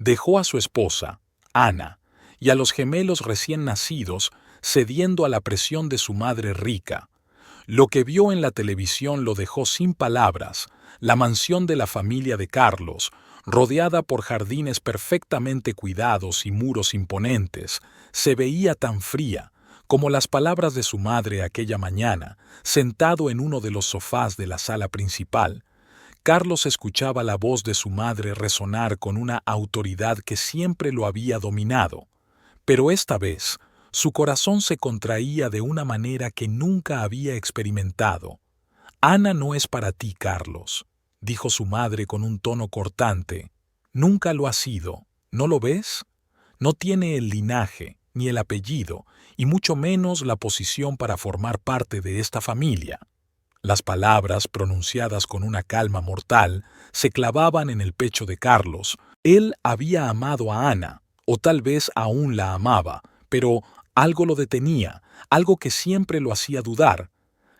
Dejó a su esposa, Ana, y a los gemelos recién nacidos, cediendo a la presión de su madre rica. Lo que vio en la televisión lo dejó sin palabras. La mansión de la familia de Carlos, rodeada por jardines perfectamente cuidados y muros imponentes, se veía tan fría como las palabras de su madre aquella mañana, sentado en uno de los sofás de la sala principal. Carlos escuchaba la voz de su madre resonar con una autoridad que siempre lo había dominado, pero esta vez su corazón se contraía de una manera que nunca había experimentado. «Ana no es para ti, Carlos», dijo su madre con un tono cortante. «Nunca lo ha sido, ¿no lo ves? No tiene el linaje, ni el apellido, y mucho menos la posición para formar parte de esta familia». Las palabras, pronunciadas con una calma mortal, se clavaban en el pecho de Carlos. Él había amado a Ana, o tal vez aún la amaba, pero algo lo detenía, algo que siempre lo hacía dudar.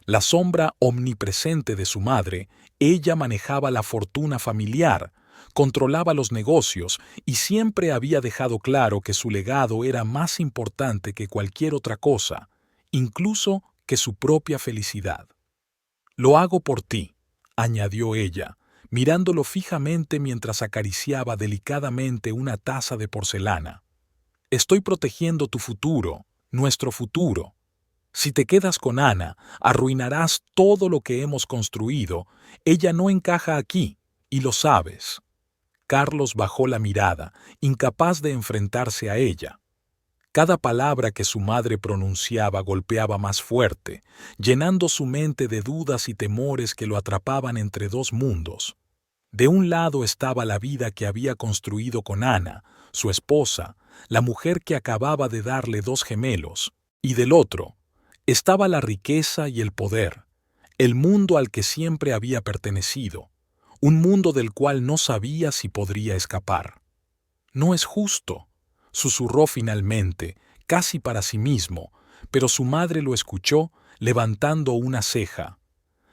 La sombra omnipresente de su madre, ella manejaba la fortuna familiar, controlaba los negocios y siempre había dejado claro que su legado era más importante que cualquier otra cosa, incluso que su propia felicidad. «Lo hago por ti», añadió ella, mirándolo fijamente mientras acariciaba delicadamente una taza de porcelana. «Estoy protegiendo tu futuro, nuestro futuro. Si te quedas con Ana, arruinarás todo lo que hemos construido. Ella no encaja aquí, y lo sabes». Carlos bajó la mirada, incapaz de enfrentarse a ella. Cada palabra que su madre pronunciaba golpeaba más fuerte, llenando su mente de dudas y temores que lo atrapaban entre dos mundos. De un lado estaba la vida que había construido con Ana, su esposa, la mujer que acababa de darle dos gemelos, y del otro estaba la riqueza y el poder, el mundo al que siempre había pertenecido, un mundo del cual no sabía si podría escapar. «No es justo», susurró finalmente, casi para sí mismo, pero su madre lo escuchó, levantando una ceja.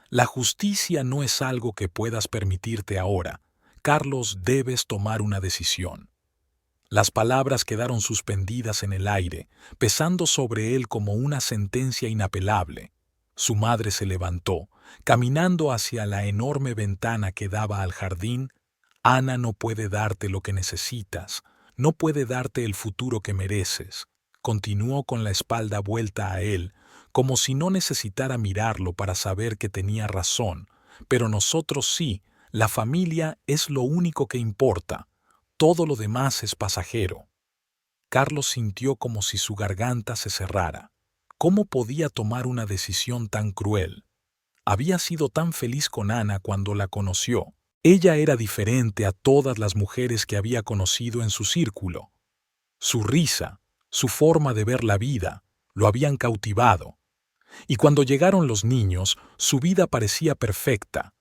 «La justicia no es algo que puedas permitirte ahora. Carlos, debes tomar una decisión». Las palabras quedaron suspendidas en el aire, pesando sobre él como una sentencia inapelable. Su madre se levantó, caminando hacia la enorme ventana que daba al jardín. «Ana no puede darte lo que necesitas, no puede darte el futuro que mereces», continuó con la espalda vuelta a él, como si no necesitara mirarlo para saber que tenía razón. «Pero nosotros sí, la familia es lo único que importa. Todo lo demás es pasajero». Carlos sintió como si su garganta se cerrara. ¿Cómo podía tomar una decisión tan cruel? Había sido tan feliz con Ana cuando la conoció. Ella era diferente a todas las mujeres que había conocido en su círculo. Su risa, su forma de ver la vida, lo habían cautivado. Y cuando llegaron los niños, su vida parecía perfecta.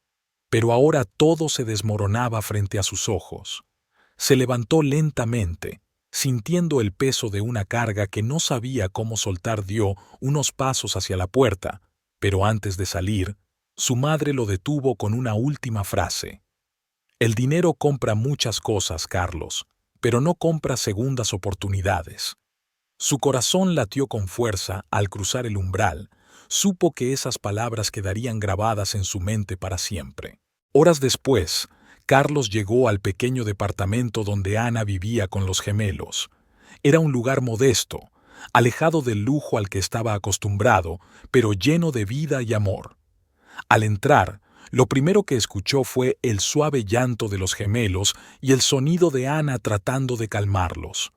Pero ahora todo se desmoronaba frente a sus ojos. Se levantó lentamente, sintiendo el peso de una carga que no sabía cómo soltar. Dio unos pasos hacia la puerta, pero antes de salir, su madre lo detuvo con una última frase. «El dinero compra muchas cosas, Carlos, pero no compra segundas oportunidades». Su corazón latió con fuerza al cruzar el umbral. Supo que esas palabras quedarían grabadas en su mente para siempre. Horas después, Carlos llegó al pequeño departamento donde Ana vivía con los gemelos. Era un lugar modesto, alejado del lujo al que estaba acostumbrado, pero lleno de vida y amor. Al entrar, lo primero que escuchó fue el suave llanto de los gemelos y el sonido de Ana tratando de calmarlos.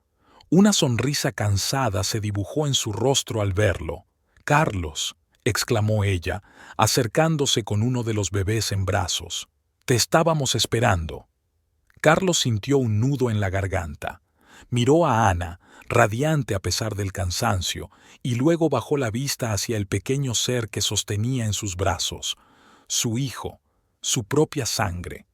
Una sonrisa cansada se dibujó en su rostro al verlo. «Carlos», exclamó ella, acercándose con uno de los bebés en brazos. «Te estábamos esperando». Carlos sintió un nudo en la garganta. Miró a Ana, radiante a pesar del cansancio, y luego bajó la vista hacia el pequeño ser que sostenía en sus brazos. Su hijo, su propia sangre.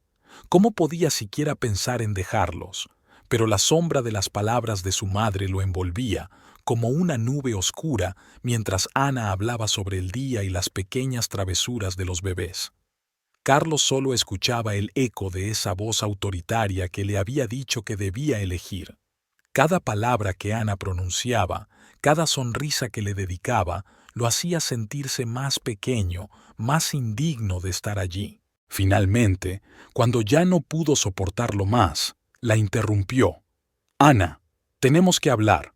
¿Cómo podía siquiera pensar en dejarlos? Pero la sombra de las palabras de su madre lo envolvía, como una nube oscura, mientras Ana hablaba sobre el día y las pequeñas travesuras de los bebés. Carlos solo escuchaba el eco de esa voz autoritaria que le había dicho que debía elegir. Cada palabra que Ana pronunciaba, cada sonrisa que le dedicaba, lo hacía sentirse más pequeño, más indigno de estar allí. Finalmente, cuando ya no pudo soportarlo más, la interrumpió. Ana, tenemos que hablar.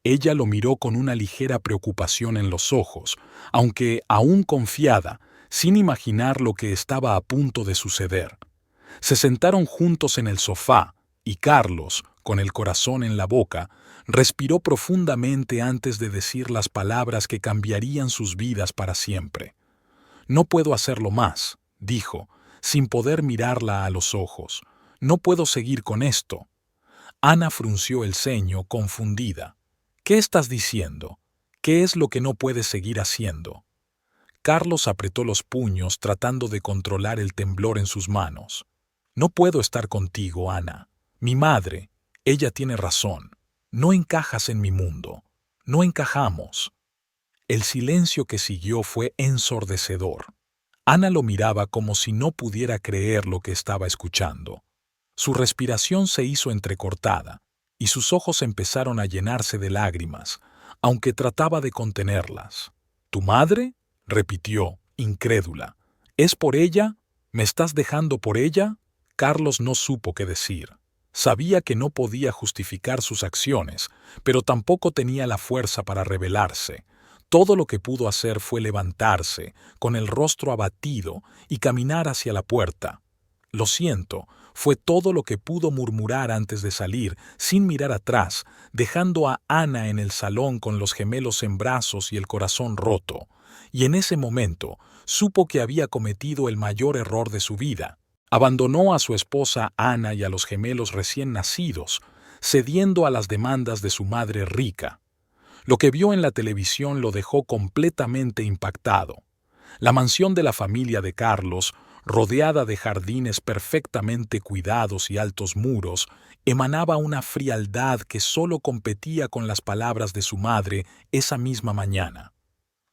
Ella lo miró con una ligera preocupación en los ojos, aunque aún confiada, sin imaginar lo que estaba a punto de suceder. Se sentaron juntos en el sofá, y Carlos, con el corazón en la boca, respiró profundamente antes de decir las palabras que cambiarían sus vidas para siempre. No puedo hacerlo más, dijo, sin poder mirarla a los ojos. No puedo seguir con esto. Ana frunció el ceño, confundida. ¿Qué estás diciendo? ¿Qué es lo que no puedes seguir haciendo? Carlos apretó los puños tratando de controlar el temblor en sus manos. No puedo estar contigo, Ana. Mi madre, ella tiene razón. No encajas en mi mundo. No encajamos. El silencio que siguió fue ensordecedor. Ana lo miraba como si no pudiera creer lo que estaba escuchando. Su respiración se hizo entrecortada, y sus ojos empezaron a llenarse de lágrimas, aunque trataba de contenerlas. ¿Tu madre?, repitió, incrédula. ¿Es por ella? ¿Me estás dejando por ella? Carlos no supo qué decir. Sabía que no podía justificar sus acciones, pero tampoco tenía la fuerza para rebelarse. Todo lo que pudo hacer fue levantarse, con el rostro abatido, y caminar hacia la puerta. Lo siento, fue todo lo que pudo murmurar antes de salir, sin mirar atrás, dejando a Ana en el salón con los gemelos en brazos y el corazón roto. Y en ese momento supo que había cometido el mayor error de su vida. Abandonó a su esposa Ana y a los gemelos recién nacidos, cediendo a las demandas de su madre rica. Lo que vio en la televisión lo dejó completamente impactado. La mansión de la familia de Carlos, rodeada de jardines perfectamente cuidados y altos muros, emanaba una frialdad que solo competía con las palabras de su madre esa misma mañana.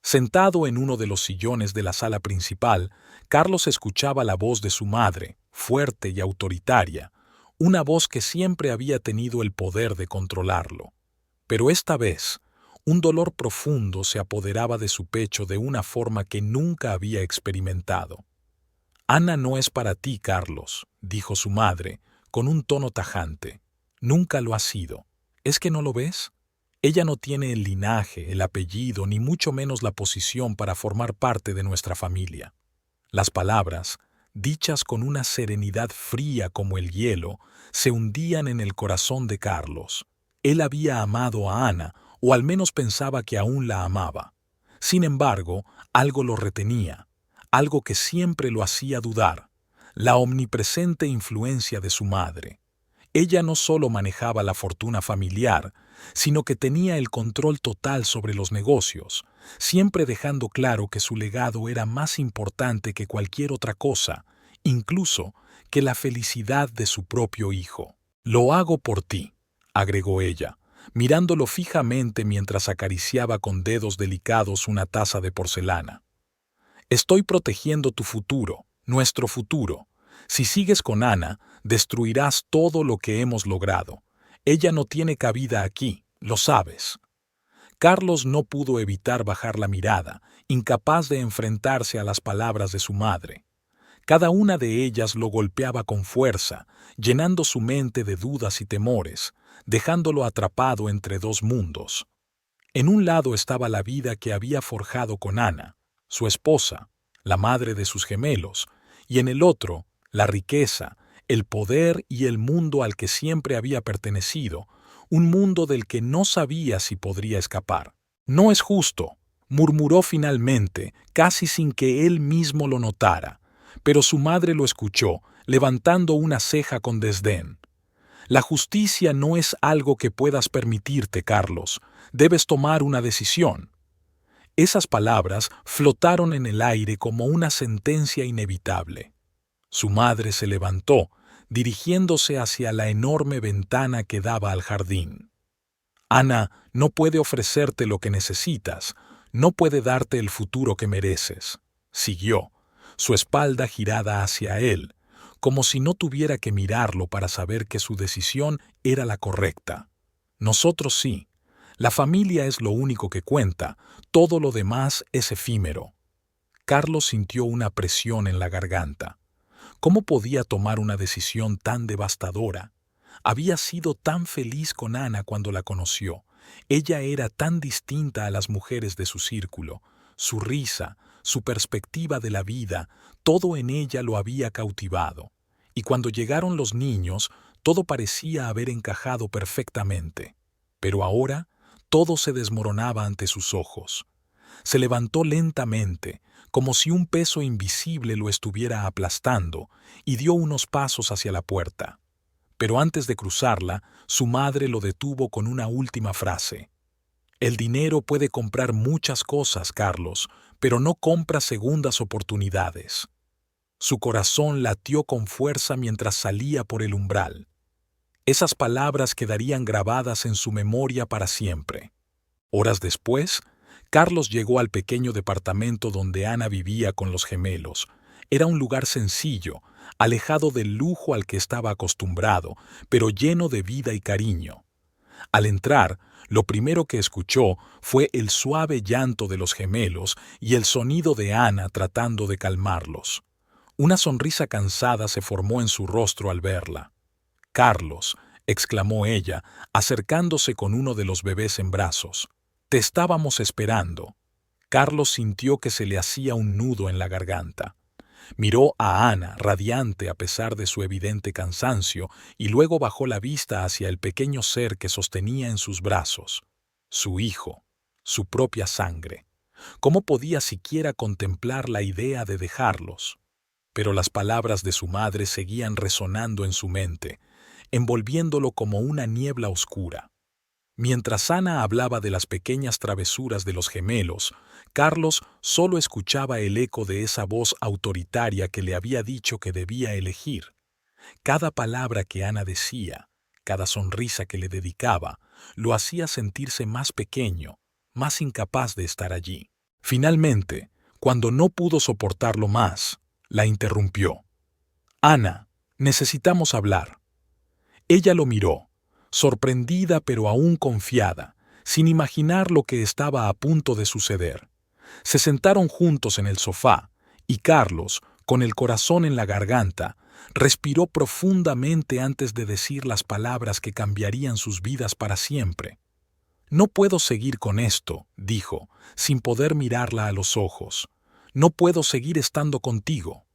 Sentado en uno de los sillones de la sala principal, Carlos escuchaba la voz de su madre, fuerte y autoritaria, una voz que siempre había tenido el poder de controlarlo. Pero esta vez, un dolor profundo se apoderaba de su pecho de una forma que nunca había experimentado. «Ana no es para ti, Carlos», dijo su madre, con un tono tajante. «Nunca lo ha sido. ¿Es que no lo ves? Ella no tiene el linaje, el apellido, ni mucho menos la posición para formar parte de nuestra familia». Las palabras, dichas con una serenidad fría como el hielo, se hundían en el corazón de Carlos. Él había amado a Ana, o al menos pensaba que aún la amaba. Sin embargo, algo lo retenía, algo que siempre lo hacía dudar, la omnipresente influencia de su madre. Ella no solo manejaba la fortuna familiar, sino que tenía el control total sobre los negocios, siempre dejando claro que su legado era más importante que cualquier otra cosa, incluso que la felicidad de su propio hijo. «Lo hago por ti», agregó ella, mirándolo fijamente mientras acariciaba con dedos delicados una taza de porcelana. «Estoy protegiendo tu futuro, nuestro futuro. Si sigues con Ana, destruirás todo lo que hemos logrado. Ella no tiene cabida aquí, lo sabes». Carlos no pudo evitar bajar la mirada, incapaz de enfrentarse a las palabras de su madre. Cada una de ellas lo golpeaba con fuerza, llenando su mente de dudas y temores, dejándolo atrapado entre dos mundos. En un lado estaba la vida que había forjado con Ana, su esposa, la madre de sus gemelos, y en el otro, la riqueza, el poder y el mundo al que siempre había pertenecido, un mundo del que no sabía si podría escapar. «No es justo», murmuró finalmente, casi sin que él mismo lo notara, pero su madre lo escuchó, levantando una ceja con desdén. «La justicia no es algo que puedas permitirte, Carlos. Debes tomar una decisión». Esas palabras flotaron en el aire como una sentencia inevitable. Su madre se levantó, dirigiéndose hacia la enorme ventana que daba al jardín. «Ana no puede ofrecerte lo que necesitas, no puede darte el futuro que mereces», siguió, su espalda girada hacia él, como si no tuviera que mirarlo para saber que su decisión era la correcta. Nosotros sí. La familia es lo único que cuenta, todo lo demás es efímero. Carlos sintió una presión en la garganta. ¿Cómo podía tomar una decisión tan devastadora? Había sido tan feliz con Ana cuando la conoció. Ella era tan distinta a las mujeres de su círculo. Su risa, su perspectiva de la vida, todo en ella lo había cautivado. Y cuando llegaron los niños, todo parecía haber encajado perfectamente. Pero ahora, todo se desmoronaba ante sus ojos. Se levantó lentamente, como si un peso invisible lo estuviera aplastando, y dio unos pasos hacia la puerta. Pero antes de cruzarla, su madre lo detuvo con una última frase. El dinero puede comprar muchas cosas, Carlos, pero no compra segundas oportunidades. Su corazón latió con fuerza mientras salía por el umbral. Esas palabras quedarían grabadas en su memoria para siempre. Horas después, Carlos llegó al pequeño departamento donde Ana vivía con los gemelos. Era un lugar sencillo, alejado del lujo al que estaba acostumbrado, pero lleno de vida y cariño. Al entrar, lo primero que escuchó fue el suave llanto de los gemelos y el sonido de Ana tratando de calmarlos. Una sonrisa cansada se formó en su rostro al verla. «Carlos», exclamó ella, acercándose con uno de los bebés en brazos. «Te estábamos esperando». Carlos sintió que se le hacía un nudo en la garganta. Miró a Ana, radiante a pesar de su evidente cansancio, y luego bajó la vista hacia el pequeño ser que sostenía en sus brazos. Su hijo, su propia sangre. ¿Cómo podía siquiera contemplar la idea de dejarlos? Pero las palabras de su madre seguían resonando en su mente, envolviéndolo como una niebla oscura. Mientras Ana hablaba de las pequeñas travesuras de los gemelos, Carlos solo escuchaba el eco de esa voz autoritaria que le había dicho que debía elegir. Cada palabra que Ana decía, cada sonrisa que le dedicaba, lo hacía sentirse más pequeño, más incapaz de estar allí. Finalmente, cuando no pudo soportarlo más, la interrumpió. «Ana, necesitamos hablar». Ella lo miró, sorprendida pero aún confiada, sin imaginar lo que estaba a punto de suceder. Se sentaron juntos en el sofá, y Carlos, con el corazón en la garganta, respiró profundamente antes de decir las palabras que cambiarían sus vidas para siempre. «No puedo seguir con esto», dijo, sin poder mirarla a los ojos. «No puedo seguir estando contigo».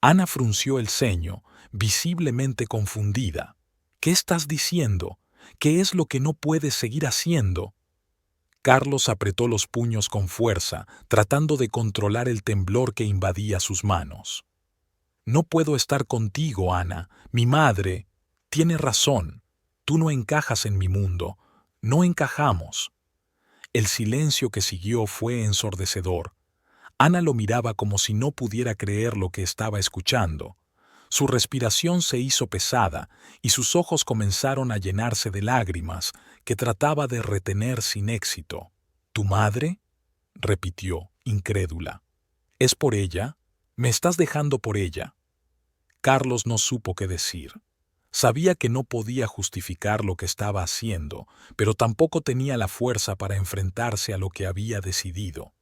Ana frunció el ceño, visiblemente confundida. «¿Qué estás diciendo? ¿Qué es lo que no puedes seguir haciendo?» Carlos apretó los puños con fuerza, tratando de controlar el temblor que invadía sus manos. «No puedo estar contigo, Ana. Mi madre tiene razón. Tú no encajas en mi mundo. No encajamos». El silencio que siguió fue ensordecedor. Ana lo miraba como si no pudiera creer lo que estaba escuchando. Su respiración se hizo pesada y sus ojos comenzaron a llenarse de lágrimas que trataba de retener sin éxito. «¿Tu madre?», repitió, incrédula. «¿Es por ella? ¿Me estás dejando por ella?». Carlos no supo qué decir. Sabía que no podía justificar lo que estaba haciendo, pero tampoco tenía la fuerza para enfrentarse a lo que había decidido.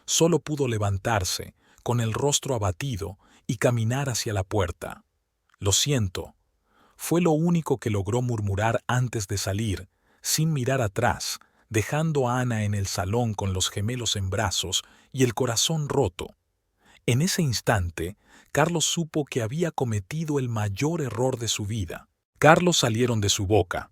Solo pudo levantarse, con el rostro abatido, y caminar hacia la puerta. «Lo siento», fue lo único que logró murmurar antes de salir, sin mirar atrás, dejando a Ana en el salón con los gemelos en brazos y el corazón roto. En ese instante, Carlos supo que había cometido el mayor error de su vida. Carlos salieron de su boca.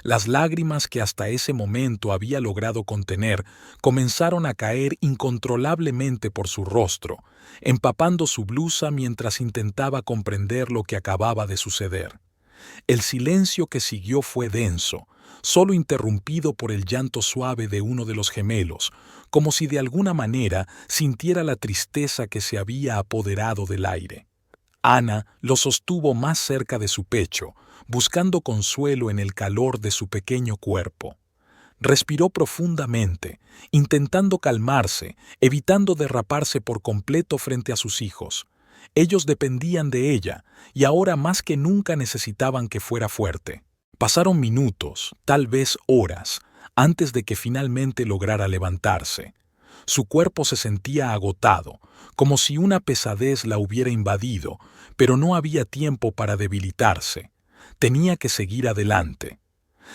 Las lágrimas que hasta ese momento había logrado contener comenzaron a caer incontrolablemente por su rostro, empapando su blusa mientras intentaba comprender lo que acababa de suceder. El silencio que siguió fue denso, solo interrumpido por el llanto suave de uno de los gemelos, como si de alguna manera sintiera la tristeza que se había apoderado del aire. Ana lo sostuvo más cerca de su pecho, buscando consuelo en el calor de su pequeño cuerpo. Respiró profundamente, intentando calmarse, evitando derraparse por completo frente a sus hijos. Ellos dependían de ella y ahora más que nunca necesitaban que fuera fuerte. Pasaron minutos, tal vez horas, antes de que finalmente lograra levantarse. Su cuerpo se sentía agotado, como si una pesadez la hubiera invadido, pero no había tiempo para debilitarse. Tenía que seguir adelante.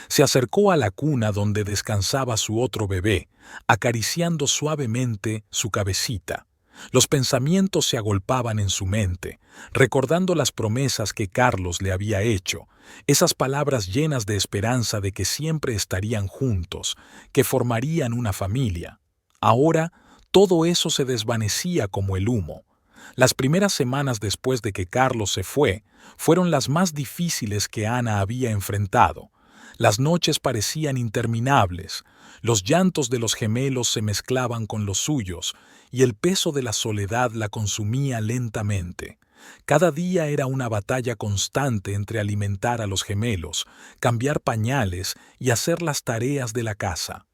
Se acercó a la cuna donde descansaba su otro bebé, acariciando suavemente su cabecita. Los pensamientos se agolpaban en su mente, recordando las promesas que Carlos le había hecho, esas palabras llenas de esperanza de que siempre estarían juntos, que formarían una familia. Ahora, todo eso se desvanecía como el humo. Las primeras semanas después de que Carlos se fue, fueron las más difíciles que Ana había enfrentado. Las noches parecían interminables, los llantos de los gemelos se mezclaban con los suyos, y el peso de la soledad la consumía lentamente. Cada día era una batalla constante entre alimentar a los gemelos, cambiar pañales y hacer las tareas de la casa.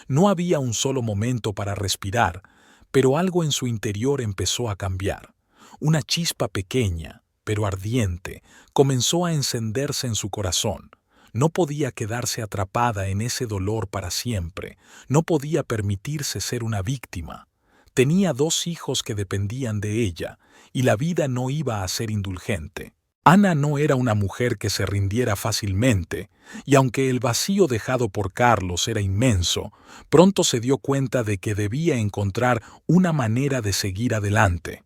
No había un solo momento para respirar, pero algo en su interior empezó a cambiar. Una chispa pequeña, pero ardiente, comenzó a encenderse en su corazón. No podía quedarse atrapada en ese dolor para siempre, no podía permitirse ser una víctima. Tenía 2 hijos que dependían de ella, y la vida no iba a ser indulgente. Ana no era una mujer que se rindiera fácilmente, y aunque el vacío dejado por Carlos era inmenso, pronto se dio cuenta de que debía encontrar una manera de seguir adelante.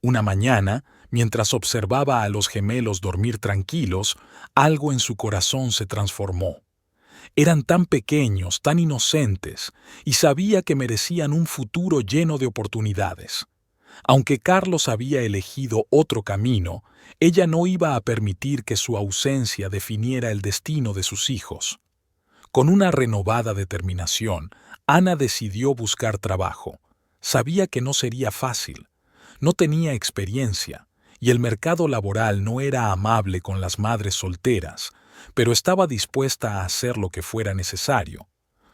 Una mañana, mientras observaba a los gemelos dormir tranquilos, algo en su corazón se transformó. Eran tan pequeños, tan inocentes, y sabía que merecían un futuro lleno de oportunidades. Aunque Carlos había elegido otro camino, ella no iba a permitir que su ausencia definiera el destino de sus hijos. Con una renovada determinación, Ana decidió buscar trabajo. Sabía que no sería fácil. No tenía experiencia, y el mercado laboral no era amable con las madres solteras, pero estaba dispuesta a hacer lo que fuera necesario.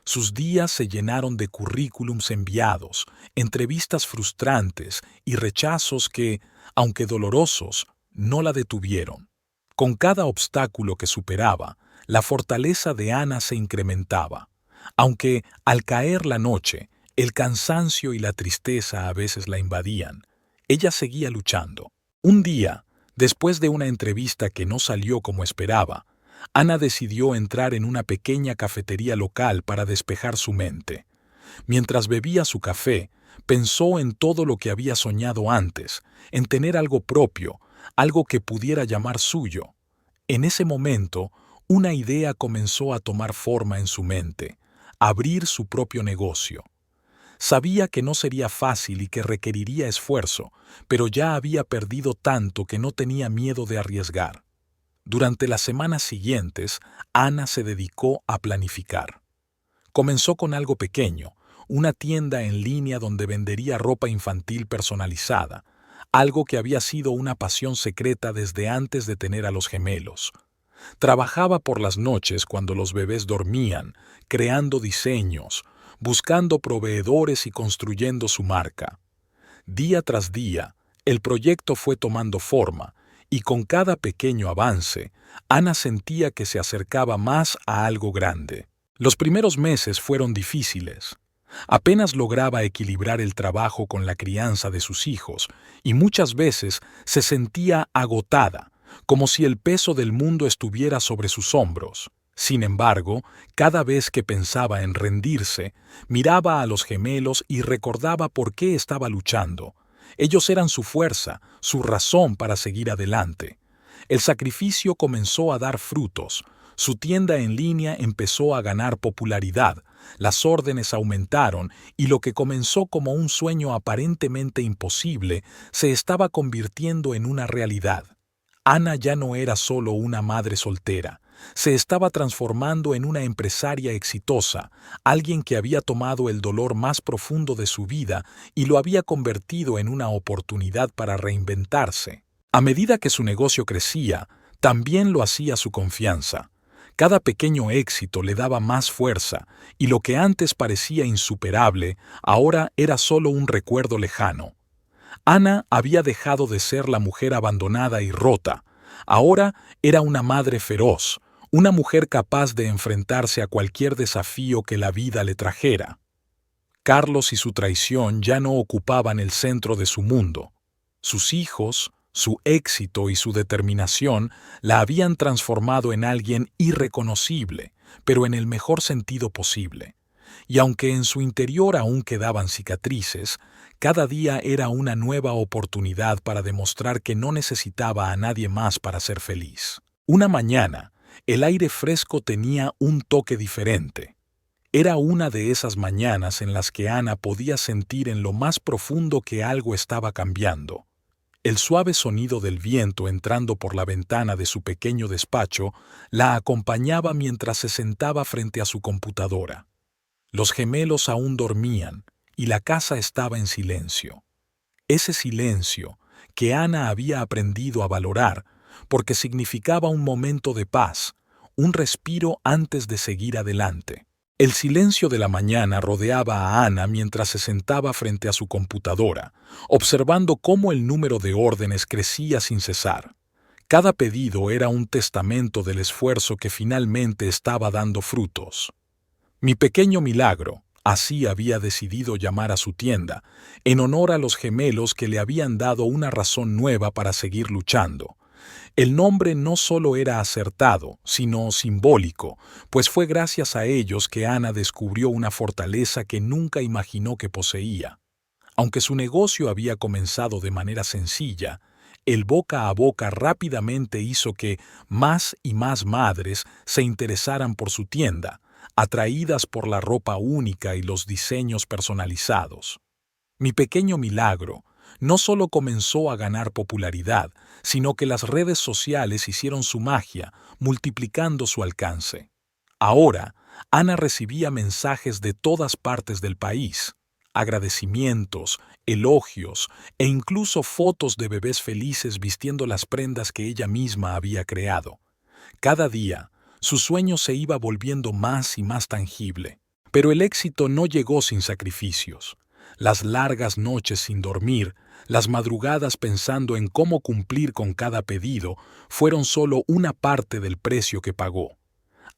Sus días se llenaron de currículums enviados, entrevistas frustrantes y rechazos que, aunque dolorosos, no la detuvieron. Con cada obstáculo que superaba, la fortaleza de Ana se incrementaba. Aunque, al caer la noche, el cansancio y la tristeza a veces la invadían, ella seguía luchando. Un día, después de una entrevista que no salió como esperaba, Ana decidió entrar en una pequeña cafetería local para despejar su mente. Mientras bebía su café, pensó en todo lo que había soñado antes, en tener algo propio, algo que pudiera llamar suyo. En ese momento, una idea comenzó a tomar forma en su mente: abrir su propio negocio. Sabía que no sería fácil y que requeriría esfuerzo, pero ya había perdido tanto que no tenía miedo de arriesgar. Durante las semanas siguientes, Ana se dedicó a planificar. Comenzó con algo pequeño, una tienda en línea donde vendería ropa infantil personalizada, algo que había sido una pasión secreta desde antes de tener a los gemelos. Trabajaba por las noches cuando los bebés dormían, creando diseños, buscando proveedores y construyendo su marca. Día tras día, el proyecto fue tomando forma, y con cada pequeño avance, Ana sentía que se acercaba más a algo grande. Los primeros meses fueron difíciles. Apenas lograba equilibrar el trabajo con la crianza de sus hijos, y muchas veces se sentía agotada, como si el peso del mundo estuviera sobre sus hombros. Sin embargo, cada vez que pensaba en rendirse, miraba a los gemelos y recordaba por qué estaba luchando. Ellos eran su fuerza, su razón para seguir adelante. El sacrificio comenzó a dar frutos. Su tienda en línea empezó a ganar popularidad, las órdenes aumentaron y lo que comenzó como un sueño aparentemente imposible se estaba convirtiendo en una realidad. Ana ya no era solo una madre soltera. Se estaba transformando en una empresaria exitosa, alguien que había tomado el dolor más profundo de su vida y lo había convertido en una oportunidad para reinventarse. A medida que su negocio crecía, también lo hacía su confianza. Cada pequeño éxito le daba más fuerza, y lo que antes parecía insuperable, ahora era solo un recuerdo lejano. Ana había dejado de ser la mujer abandonada y rota. Ahora era una madre feroz, una mujer capaz de enfrentarse a cualquier desafío que la vida le trajera. Carlos y su traición ya no ocupaban el centro de su mundo. Sus hijos, su éxito y su determinación la habían transformado en alguien irreconocible, pero en el mejor sentido posible. Y aunque en su interior aún quedaban cicatrices, cada día era una nueva oportunidad para demostrar que no necesitaba a nadie más para ser feliz. Una mañana, el aire fresco tenía un toque diferente. Era una de esas mañanas en las que Ana podía sentir en lo más profundo que algo estaba cambiando. El suave sonido del viento entrando por la ventana de su pequeño despacho la acompañaba mientras se sentaba frente a su computadora. Los gemelos aún dormían y la casa estaba en silencio. Ese silencio que Ana había aprendido a valorar porque significaba un momento de paz, un respiro antes de seguir adelante. El silencio de la mañana rodeaba a Ana mientras se sentaba frente a su computadora, observando cómo el número de órdenes crecía sin cesar. Cada pedido era un testamento del esfuerzo que finalmente estaba dando frutos. Mi pequeño milagro, así había decidido llamar a su tienda, en honor a los gemelos que le habían dado una razón nueva para seguir luchando. El nombre no solo era acertado, sino simbólico, pues fue gracias a ellos que Ana descubrió una fortaleza que nunca imaginó que poseía. Aunque su negocio había comenzado de manera sencilla, el boca a boca rápidamente hizo que más y más madres se interesaran por su tienda, atraídas por la ropa única y los diseños personalizados. Mi pequeño milagro no solo comenzó a ganar popularidad, sino que las redes sociales hicieron su magia, multiplicando su alcance. Ahora, Ana recibía mensajes de todas partes del país, agradecimientos, elogios e incluso fotos de bebés felices vistiendo las prendas que ella misma había creado. Cada día, su sueño se iba volviendo más y más tangible, pero el éxito no llegó sin sacrificios. Las largas noches sin dormir, las madrugadas pensando en cómo cumplir con cada pedido, fueron solo una parte del precio que pagó.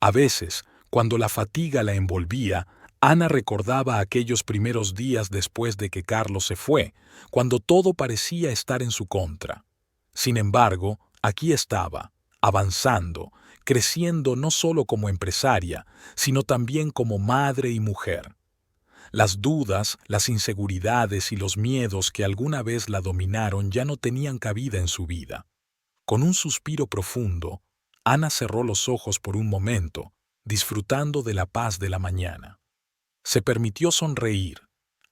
A veces, cuando la fatiga la envolvía, Ana recordaba aquellos primeros días después de que Carlos se fue, cuando todo parecía estar en su contra. Sin embargo, aquí estaba, avanzando, creciendo no solo como empresaria, sino también como madre y mujer. Las dudas, las inseguridades y los miedos que alguna vez la dominaron ya no tenían cabida en su vida. Con un suspiro profundo, Ana cerró los ojos por un momento, disfrutando de la paz de la mañana. Se permitió sonreír,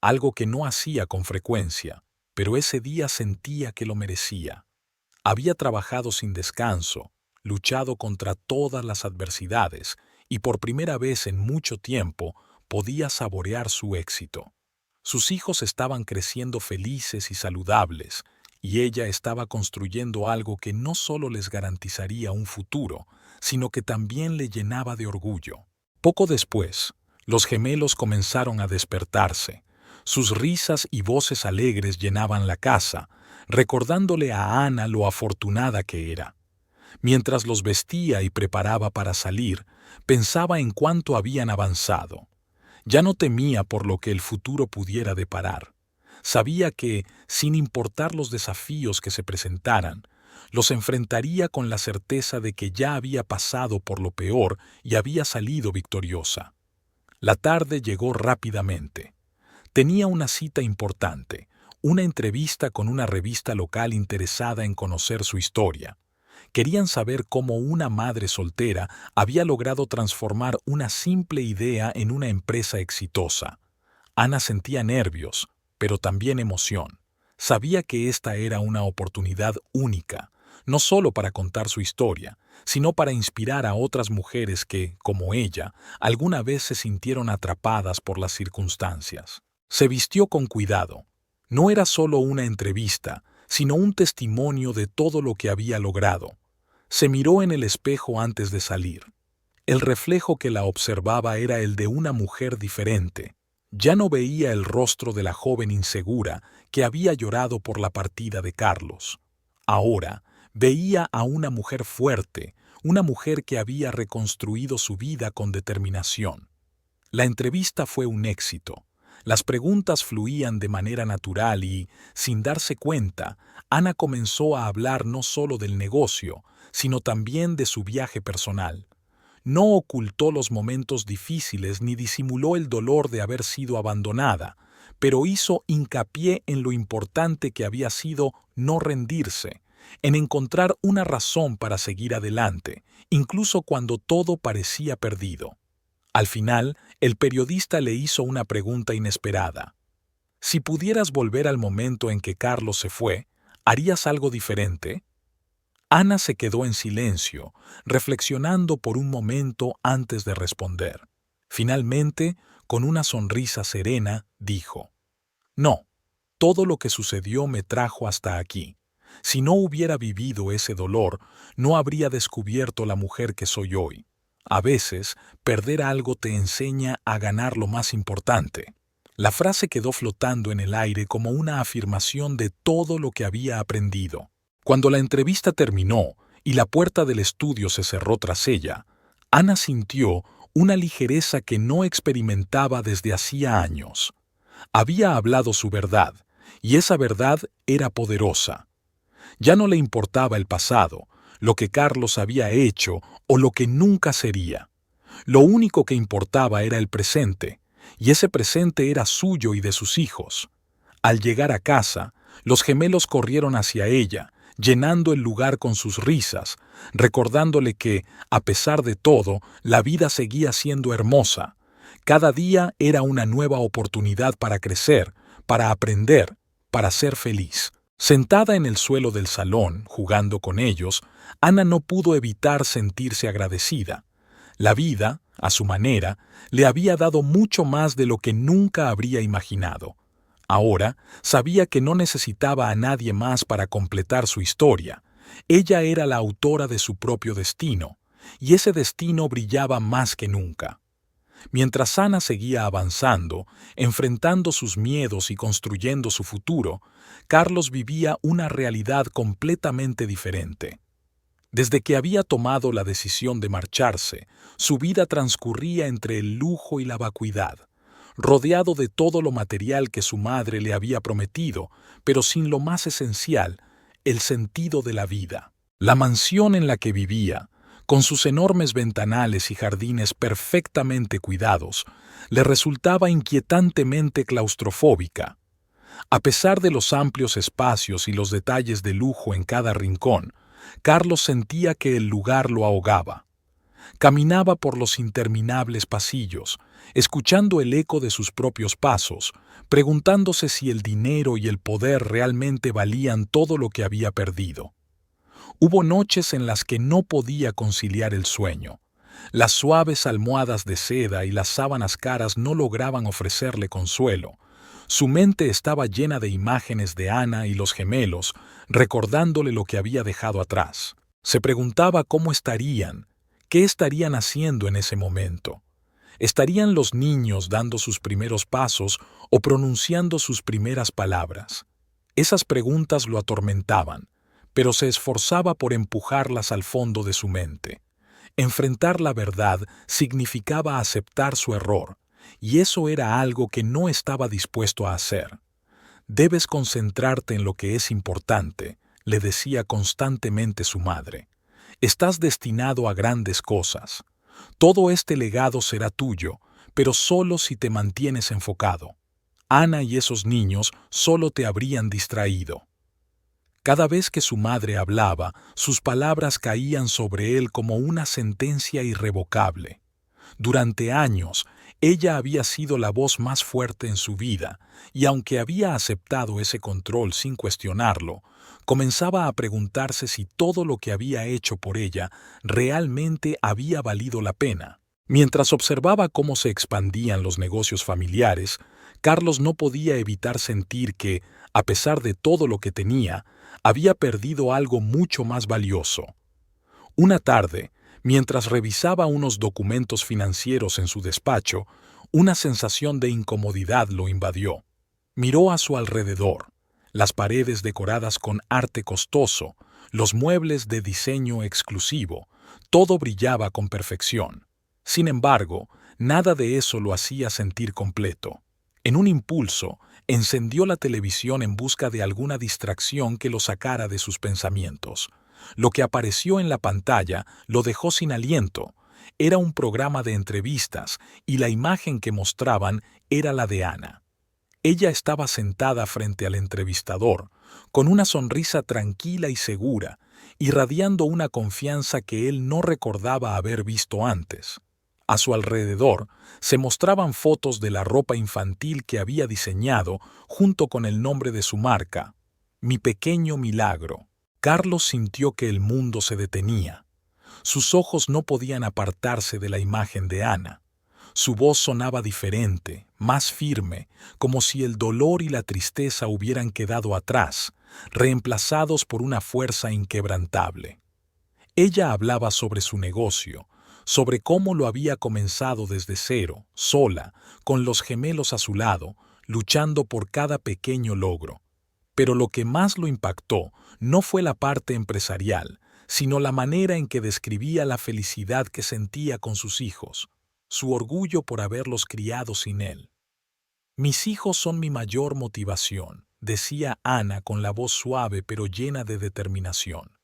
algo que no hacía con frecuencia, pero ese día sentía que lo merecía. Había trabajado sin descanso, luchado contra todas las adversidades y por primera vez en mucho tiempo podía saborear su éxito. Sus hijos estaban creciendo felices y saludables, y ella estaba construyendo algo que no solo les garantizaría un futuro, sino que también le llenaba de orgullo. Poco después, los gemelos comenzaron a despertarse. Sus risas y voces alegres llenaban la casa, recordándole a Ana lo afortunada que era. Mientras los vestía y preparaba para salir, pensaba en cuánto habían avanzado. Ya no temía por lo que el futuro pudiera deparar. Sabía que, sin importar los desafíos que se presentaran, los enfrentaría con la certeza de que ya había pasado por lo peor y había salido victoriosa. La tarde llegó rápidamente. Tenía una cita importante, una entrevista con una revista local interesada en conocer su historia. Querían saber cómo una madre soltera había logrado transformar una simple idea en una empresa exitosa. Ana sentía nervios, pero también emoción. Sabía que esta era una oportunidad única, no solo para contar su historia, sino para inspirar a otras mujeres que, como ella, alguna vez se sintieron atrapadas por las circunstancias. Se vistió con cuidado. No era solo una entrevista, sino un testimonio de todo lo que había logrado. Se miró en el espejo antes de salir. El reflejo que la observaba era el de una mujer diferente. Ya no veía el rostro de la joven insegura que había llorado por la partida de Carlos. Ahora veía a una mujer fuerte, una mujer que había reconstruido su vida con determinación. La entrevista fue un éxito. Las preguntas fluían de manera natural y, sin darse cuenta, Ana comenzó a hablar no solo del negocio, sino también de su viaje personal. No ocultó los momentos difíciles ni disimuló el dolor de haber sido abandonada, pero hizo hincapié en lo importante que había sido no rendirse, en encontrar una razón para seguir adelante, incluso cuando todo parecía perdido. Al final, el periodista le hizo una pregunta inesperada. Si pudieras volver al momento en que Carlos se fue, ¿harías algo diferente? Ana se quedó en silencio, reflexionando por un momento antes de responder. Finalmente, con una sonrisa serena, dijo: «No, todo lo que sucedió me trajo hasta aquí. Si no hubiera vivido ese dolor, no habría descubierto la mujer que soy hoy. A veces, perder algo te enseña a ganar lo más importante». La frase quedó flotando en el aire como una afirmación de todo lo que había aprendido. Cuando la entrevista terminó y la puerta del estudio se cerró tras ella, Ana sintió una ligereza que no experimentaba desde hacía años. Había hablado su verdad, y esa verdad era poderosa. Ya no le importaba el pasado, lo que Carlos había hecho o lo que nunca sería. Lo único que importaba era el presente, y ese presente era suyo y de sus hijos. Al llegar a casa, los gemelos corrieron hacia ella, llenando el lugar con sus risas, recordándole que, a pesar de todo, la vida seguía siendo hermosa. Cada día era una nueva oportunidad para crecer, para aprender, para ser feliz. Sentada en el suelo del salón, jugando con ellos, Ana no pudo evitar sentirse agradecida. La vida, a su manera, le había dado mucho más de lo que nunca habría imaginado. Ahora sabía que no necesitaba a nadie más para completar su historia. Ella era la autora de su propio destino, y ese destino brillaba más que nunca. Mientras Ana seguía avanzando, enfrentando sus miedos y construyendo su futuro, Carlos vivía una realidad completamente diferente. Desde que había tomado la decisión de marcharse, su vida transcurría entre el lujo y la vacuidad, rodeado de todo lo material que su madre le había prometido, pero sin lo más esencial, el sentido de la vida. La mansión en la que vivía, con sus enormes ventanales y jardines perfectamente cuidados, le resultaba inquietantemente claustrofóbica. A pesar de los amplios espacios y los detalles de lujo en cada rincón, Carlos sentía que el lugar lo ahogaba. Caminaba por los interminables pasillos, escuchando el eco de sus propios pasos, preguntándose si el dinero y el poder realmente valían todo lo que había perdido. Hubo noches en las que no podía conciliar el sueño. Las suaves almohadas de seda y las sábanas caras no lograban ofrecerle consuelo. Su mente estaba llena de imágenes de Ana y los gemelos, recordándole lo que había dejado atrás. Se preguntaba cómo estarían, qué estarían haciendo en ese momento. ¿Estarían los niños dando sus primeros pasos o pronunciando sus primeras palabras? Esas preguntas lo atormentaban, pero se esforzaba por empujarlas al fondo de su mente. Enfrentar la verdad significaba aceptar su error, y eso era algo que no estaba dispuesto a hacer. «Debes concentrarte en lo que es importante», le decía constantemente su madre. «Estás destinado a grandes cosas. Todo este legado será tuyo, pero solo si te mantienes enfocado. Ana y esos niños solo te habrían distraído». Cada vez que su madre hablaba, sus palabras caían sobre él como una sentencia irrevocable. Durante años, ella había sido la voz más fuerte en su vida, y aunque había aceptado ese control sin cuestionarlo, comenzaba a preguntarse si todo lo que había hecho por ella realmente había valido la pena. Mientras observaba cómo se expandían los negocios familiares, Carlos no podía evitar sentir que, a pesar de todo lo que tenía, había perdido algo mucho más valioso. Una tarde, Mientras revisaba unos documentos financieros en su despacho, una sensación de incomodidad lo invadió. Miró a su alrededor, las paredes decoradas con arte costoso, los muebles de diseño exclusivo, todo brillaba con perfección. Sin embargo, nada de eso lo hacía sentir completo. En un impulso, encendió la televisión en busca de alguna distracción que lo sacara de sus pensamientos. Lo que apareció en la pantalla lo dejó sin aliento. Era un programa de entrevistas y la imagen que mostraban era la de Ana. Ella estaba sentada frente al entrevistador, con una sonrisa tranquila y segura, irradiando una confianza que él no recordaba haber visto antes. A su alrededor se mostraban fotos de la ropa infantil que había diseñado junto con el nombre de su marca, Mi Pequeño Milagro. Carlos sintió que el mundo se detenía. Sus ojos no podían apartarse de la imagen de Ana. Su voz sonaba diferente, más firme, como si el dolor y la tristeza hubieran quedado atrás, reemplazados por una fuerza inquebrantable. Ella hablaba sobre su negocio, sobre cómo lo había comenzado desde cero, sola, con los gemelos a su lado, luchando por cada pequeño logro. Pero lo que más lo impactó no fue la parte empresarial, sino la manera en que describía la felicidad que sentía con sus hijos, su orgullo por haberlos criado sin él. Mis hijos son mi mayor motivación, decía Ana con la voz suave pero llena de determinación.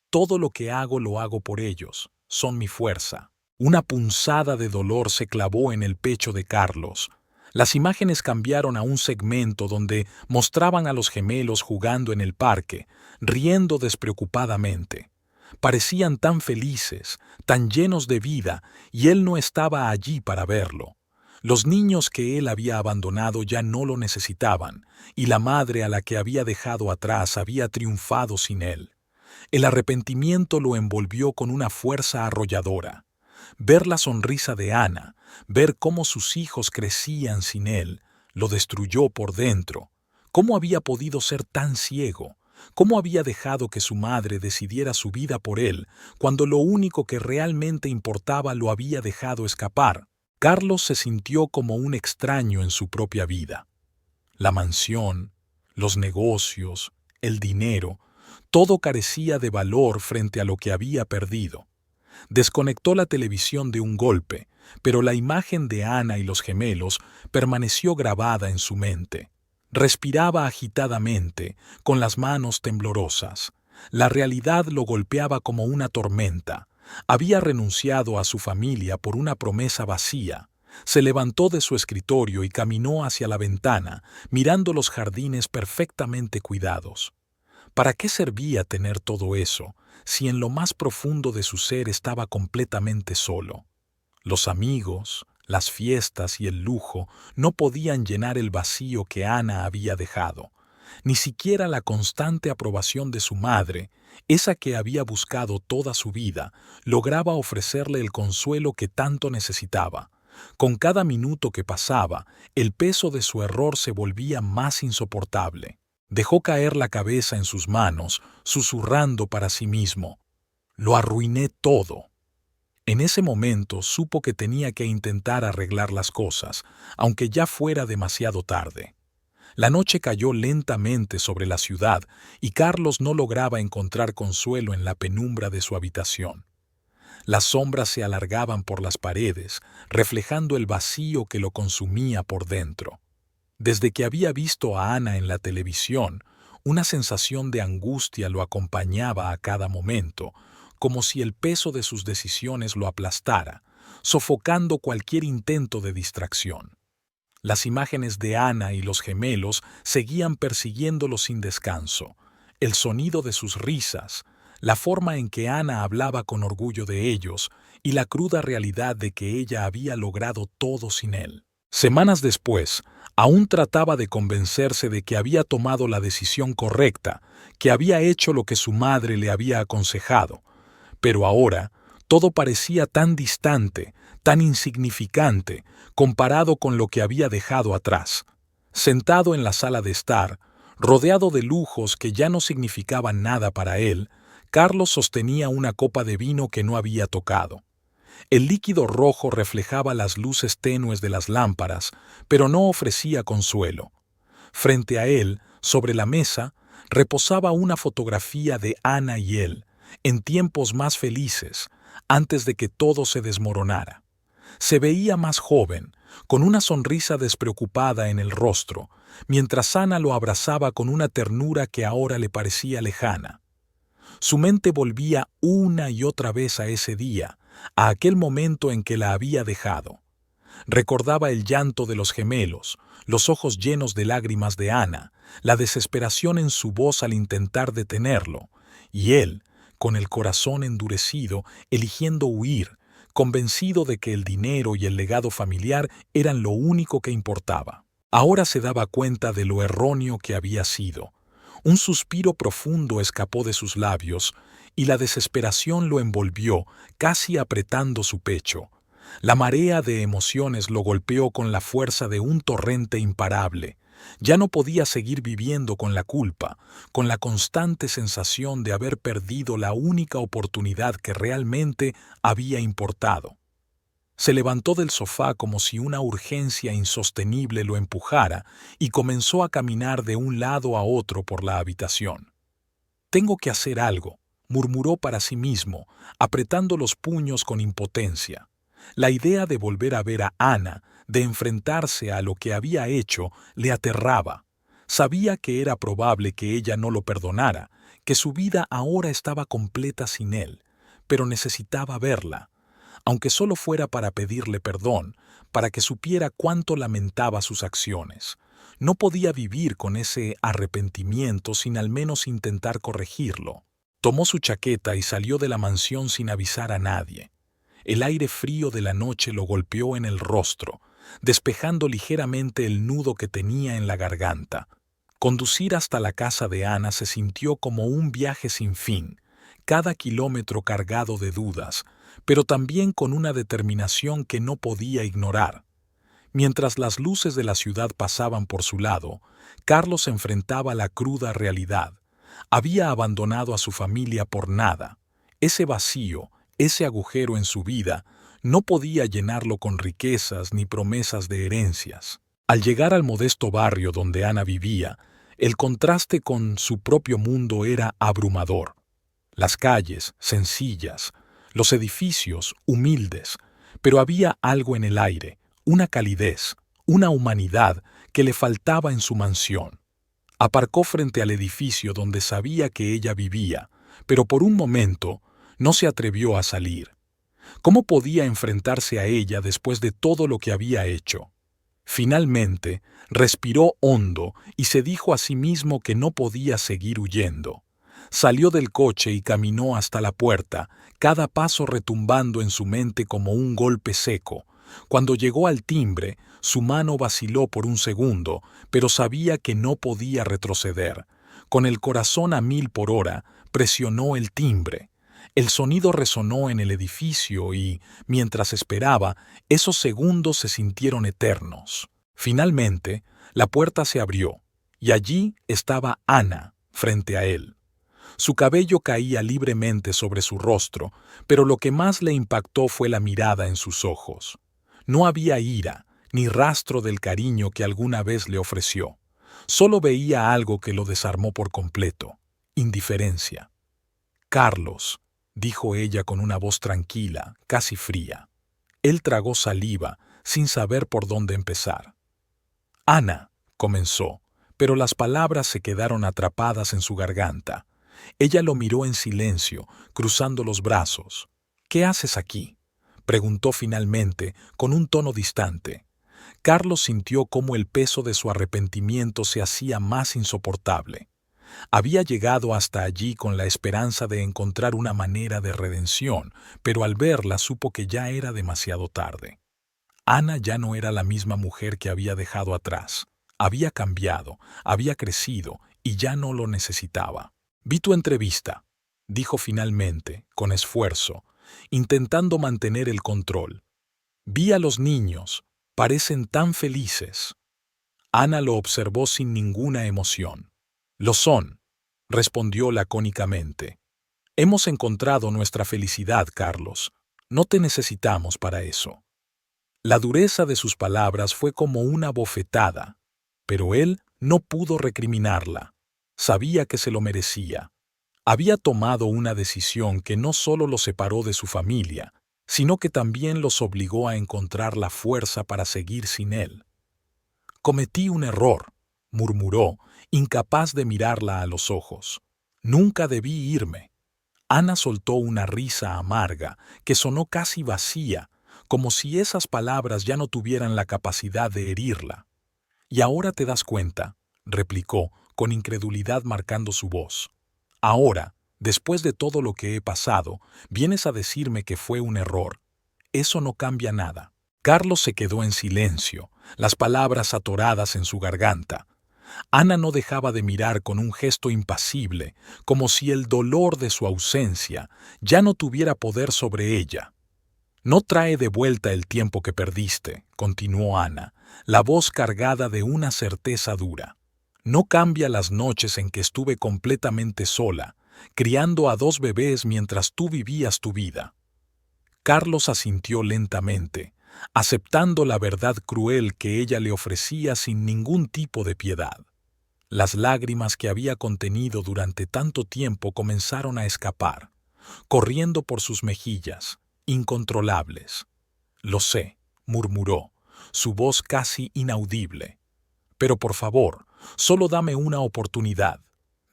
Todo lo que hago lo hago por ellos, son mi fuerza. Una punzada de dolor se clavó en el pecho de Carlos. Las imágenes cambiaron a un segmento donde mostraban a los gemelos jugando en el parque, riendo despreocupadamente. Parecían tan felices, tan llenos de vida, y él no estaba allí para verlo. Los niños que él había abandonado ya no lo necesitaban, y la madre a la que había dejado atrás había triunfado sin él. El arrepentimiento lo envolvió con una fuerza arrolladora. Ver la sonrisa de Ana, ver cómo sus hijos crecían sin él, lo destruyó por dentro. ¿Cómo había podido ser tan ciego? ¿Cómo había dejado que su madre decidiera su vida por él, cuando lo único que realmente importaba lo había dejado escapar? Carlos se sintió como un extraño en su propia vida. La mansión, los negocios, el dinero, todo carecía de valor frente a lo que había perdido. Desconectó la televisión de un golpe, pero la imagen de Ana y los gemelos permaneció grabada en su mente. Respiraba agitadamente, con las manos temblorosas. La realidad lo golpeaba como una tormenta. Había renunciado a su familia por una promesa vacía. Se levantó de su escritorio y caminó hacia la ventana, mirando los jardines perfectamente cuidados. ¿Para qué servía tener todo eso, si en lo más profundo de su ser estaba completamente solo? Los amigos, las fiestas y el lujo no podían llenar el vacío que Ana había dejado. Ni siquiera la constante aprobación de su madre, esa que había buscado toda su vida, lograba ofrecerle el consuelo que tanto necesitaba. Con cada minuto que pasaba, el peso de su error se volvía más insoportable. Dejó caer la cabeza en sus manos, susurrando para sí mismo: «Lo arruiné todo». En ese momento supo que tenía que intentar arreglar las cosas, aunque ya fuera demasiado tarde. La noche cayó lentamente sobre la ciudad y Carlos no lograba encontrar consuelo en la penumbra de su habitación. Las sombras se alargaban por las paredes, reflejando el vacío que lo consumía por dentro. Desde que había visto a Ana en la televisión, una sensación de angustia lo acompañaba a cada momento, como si el peso de sus decisiones lo aplastara, sofocando cualquier intento de distracción. Las imágenes de Ana y los gemelos seguían persiguiéndolo sin descanso. El sonido de sus risas, la forma en que Ana hablaba con orgullo de ellos y la cruda realidad de que ella había logrado todo sin él. Semanas después, aún trataba de convencerse de que había tomado la decisión correcta, que había hecho lo que su madre le había aconsejado. Pero ahora, todo parecía tan distante, tan insignificante, comparado con lo que había dejado atrás. Sentado en la sala de estar, rodeado de lujos que ya no significaban nada para él, Carlos sostenía una copa de vino que no había tocado. El líquido rojo reflejaba las luces tenues de las lámparas, pero no ofrecía consuelo. Frente a él, sobre la mesa, reposaba una fotografía de Ana y él, en tiempos más felices, antes de que todo se desmoronara. Se veía más joven, con una sonrisa despreocupada en el rostro, mientras Ana lo abrazaba con una ternura que ahora le parecía lejana. Su mente volvía una y otra vez a ese día, a aquel momento en que la había dejado. Recordaba el llanto de los gemelos, los ojos llenos de lágrimas de Ana, la desesperación en su voz al intentar detenerlo, y él, con el corazón endurecido, eligiendo huir, convencido de que el dinero y el legado familiar eran lo único que importaba. Ahora se daba cuenta de lo erróneo que había sido. Un suspiro profundo escapó de sus labios y la desesperación lo envolvió, casi apretando su pecho. La marea de emociones lo golpeó con la fuerza de un torrente imparable. Ya no podía seguir viviendo con la culpa, con la constante sensación de haber perdido la única oportunidad que realmente había importado. Se levantó del sofá como si una urgencia insostenible lo empujara y comenzó a caminar de un lado a otro por la habitación. «Tengo que hacer algo», murmuró para sí mismo, apretando los puños con impotencia. La idea de volver a ver a Ana, de enfrentarse a lo que había hecho, le aterraba. Sabía que era probable que ella no lo perdonara, que su vida ahora estaba completa sin él, pero necesitaba verla, aunque solo fuera para pedirle perdón, para que supiera cuánto lamentaba sus acciones. No podía vivir con ese arrepentimiento sin al menos intentar corregirlo. Tomó su chaqueta y salió de la mansión sin avisar a nadie. El aire frío de la noche lo golpeó en el rostro, despejando ligeramente el nudo que tenía en la garganta. Conducir hasta la casa de Ana se sintió como un viaje sin fin, cada kilómetro cargado de dudas, pero también con una determinación que no podía ignorar. Mientras las luces de la ciudad pasaban por su lado, Carlos enfrentaba la cruda realidad. Había abandonado a su familia por nada. Ese vacío, ese agujero en su vida, no podía llenarlo con riquezas ni promesas de herencias. Al llegar al modesto barrio donde Ana vivía, el contraste con su propio mundo era abrumador. Las calles, sencillas, los edificios, humildes, pero había algo en el aire, una calidez, una humanidad que le faltaba en su mansión. Aparcó frente al edificio donde sabía que ella vivía, pero por un momento no se atrevió a salir. ¿Cómo podía enfrentarse a ella después de todo lo que había hecho? Finalmente, respiró hondo y se dijo a sí mismo que no podía seguir huyendo. Salió del coche y caminó hasta la puerta, cada paso retumbando en su mente como un golpe seco. Cuando llegó al timbre, su mano vaciló por un segundo, pero sabía que no podía retroceder. Con el corazón a 1000 por hora, presionó el timbre. El sonido resonó en el edificio y, mientras esperaba, esos segundos se sintieron eternos. Finalmente, la puerta se abrió, y allí estaba Ana, frente a él. Su cabello caía libremente sobre su rostro, pero lo que más le impactó fue la mirada en sus ojos. No había ira, ni rastro del cariño que alguna vez le ofreció. Solo veía algo que lo desarmó por completo: indiferencia. «Carlos», dijo ella con una voz tranquila, casi fría. Él tragó saliva, sin saber por dónde empezar. «Ana», comenzó, pero las palabras se quedaron atrapadas en su garganta. Ella lo miró en silencio, cruzando los brazos. «¿Qué haces aquí?», preguntó finalmente, con un tono distante. Carlos sintió cómo el peso de su arrepentimiento se hacía más insoportable. Había llegado hasta allí con la esperanza de encontrar una manera de redención, pero al verla supo que ya era demasiado tarde. Ana ya no era la misma mujer que había dejado atrás. Había cambiado, había crecido y ya no lo necesitaba. «Vi tu entrevista», dijo finalmente, con esfuerzo, intentando mantener el control. «Vi a los niños, parecen tan felices». Ana lo observó sin ninguna emoción. «Lo son», respondió lacónicamente. Hemos encontrado nuestra felicidad, Carlos. No te necesitamos para eso. La dureza de sus palabras fue como una bofetada, pero él no pudo recriminarla. Sabía que se lo merecía. Había tomado una decisión que no solo lo separó de su familia, sino que también los obligó a encontrar la fuerza para seguir sin él. Cometí un error, murmuró, incapaz de mirarla a los ojos. Nunca debí irme. Ana soltó una risa amarga que sonó casi vacía, como si esas palabras ya no tuvieran la capacidad de herirla. «Y ahora te das cuenta», replicó, con incredulidad marcando su voz. «Ahora, después de todo lo que he pasado, vienes a decirme que fue un error. Eso no cambia nada». Carlos se quedó en silencio, las palabras atoradas en su garganta. Ana no dejaba de mirar con un gesto impasible, como si el dolor de su ausencia ya no tuviera poder sobre ella. «No trae de vuelta el tiempo que perdiste», continuó Ana, la voz cargada de una certeza dura. «No cambia las noches en que estuve completamente sola, criando a 2 bebés mientras tú vivías tu vida». Carlos asintió lentamente, aceptando la verdad cruel que ella le ofrecía sin ningún tipo de piedad. Las lágrimas que había contenido durante tanto tiempo comenzaron a escapar, corriendo por sus mejillas, incontrolables. «Lo sé», murmuró, su voz casi inaudible. «Pero por favor, solo dame una oportunidad.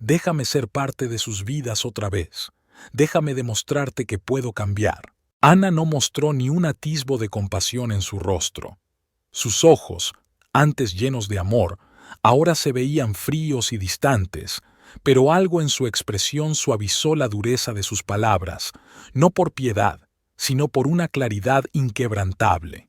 Déjame ser parte de sus vidas otra vez. Déjame demostrarte que puedo cambiar». Ana no mostró ni un atisbo de compasión en su rostro. Sus ojos, antes llenos de amor, ahora se veían fríos y distantes, pero algo en su expresión suavizó la dureza de sus palabras, no por piedad, sino por una claridad inquebrantable.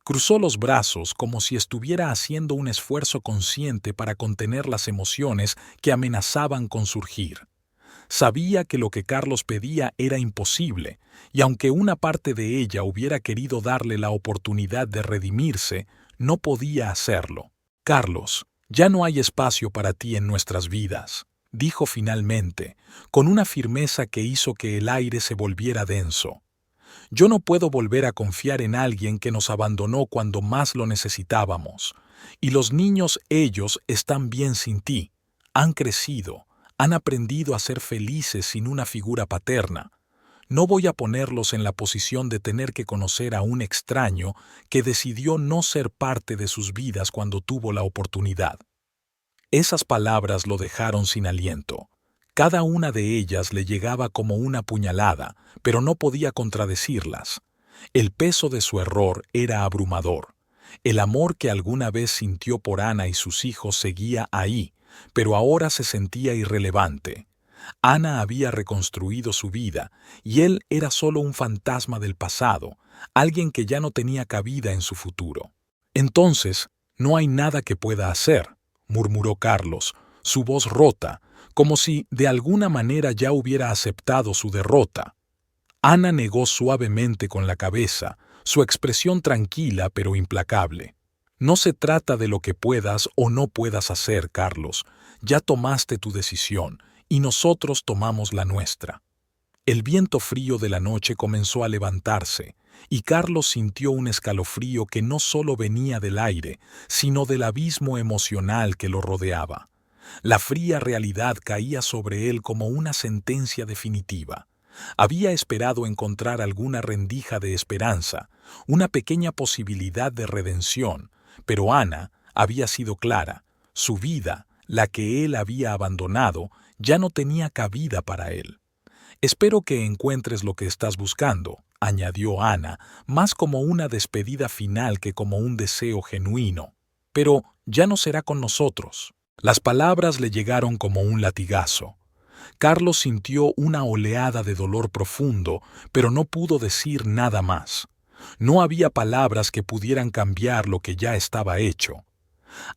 Cruzó los brazos como si estuviera haciendo un esfuerzo consciente para contener las emociones que amenazaban con surgir. Sabía que lo que Carlos pedía era imposible, y aunque una parte de ella hubiera querido darle la oportunidad de redimirse, no podía hacerlo. «Carlos, ya no hay espacio para ti en nuestras vidas», dijo finalmente, con una firmeza que hizo que el aire se volviera denso. «Yo no puedo volver a confiar en alguien que nos abandonó cuando más lo necesitábamos. Y los niños, ellos, están bien sin ti. Han crecido, han aprendido a ser felices sin una figura paterna. No voy a ponerlos en la posición de tener que conocer a un extraño que decidió no ser parte de sus vidas cuando tuvo la oportunidad». Esas palabras lo dejaron sin aliento. Cada una de ellas le llegaba como una puñalada, pero no podía contradecirlas. El peso de su error era abrumador. El amor que alguna vez sintió por Ana y sus hijos seguía ahí, pero ahora se sentía irrelevante. Ana había reconstruido su vida, y él era solo un fantasma del pasado, alguien que ya no tenía cabida en su futuro. «Entonces, no hay nada que pueda hacer», murmuró Carlos, su voz rota, como si de alguna manera ya hubiera aceptado su derrota. Ana negó suavemente con la cabeza, su expresión tranquila pero implacable. «No se trata de lo que puedas o no puedas hacer, Carlos. Ya tomaste tu decisión, y nosotros tomamos la nuestra». El viento frío de la noche comenzó a levantarse, y Carlos sintió un escalofrío que no solo venía del aire, sino del abismo emocional que lo rodeaba. La fría realidad caía sobre él como una sentencia definitiva. Había esperado encontrar alguna rendija de esperanza, una pequeña posibilidad de redención, pero Ana había sido clara. Su vida, la que él había abandonado, ya no tenía cabida para él. «Espero que encuentres lo que estás buscando», añadió Ana, más como una despedida final que como un deseo genuino. «Pero ya no será con nosotros». Las palabras le llegaron como un latigazo. Carlos sintió una oleada de dolor profundo, pero no pudo decir nada más. No había palabras que pudieran cambiar lo que ya estaba hecho.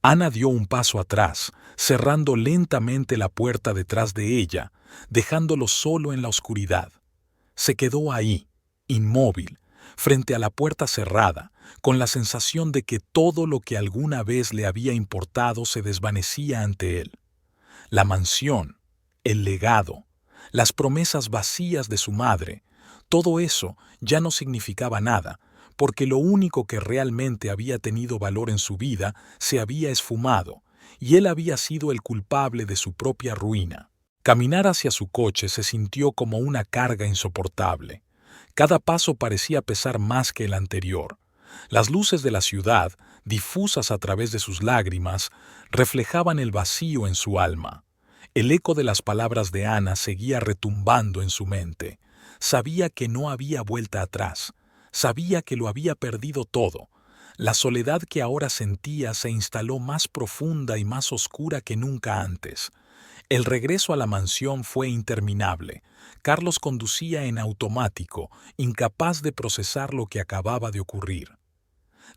Ana dio un paso atrás, cerrando lentamente la puerta detrás de ella, dejándolo solo en la oscuridad. Se quedó ahí, inmóvil, frente a la puerta cerrada, con la sensación de que todo lo que alguna vez le había importado se desvanecía ante él. La mansión, el legado, las promesas vacías de su madre, todo eso ya no significaba nada, porque lo único que realmente había tenido valor en su vida se había esfumado, y él había sido el culpable de su propia ruina. Caminar hacia su coche se sintió como una carga insoportable. Cada paso parecía pesar más que el anterior. Las luces de la ciudad, difusas a través de sus lágrimas, reflejaban el vacío en su alma. El eco de las palabras de Ana seguía retumbando en su mente. Sabía que no había vuelta atrás. Sabía que lo había perdido todo. La soledad que ahora sentía se instaló más profunda y más oscura que nunca antes. El regreso a la mansión fue interminable. Carlos conducía en automático, incapaz de procesar lo que acababa de ocurrir.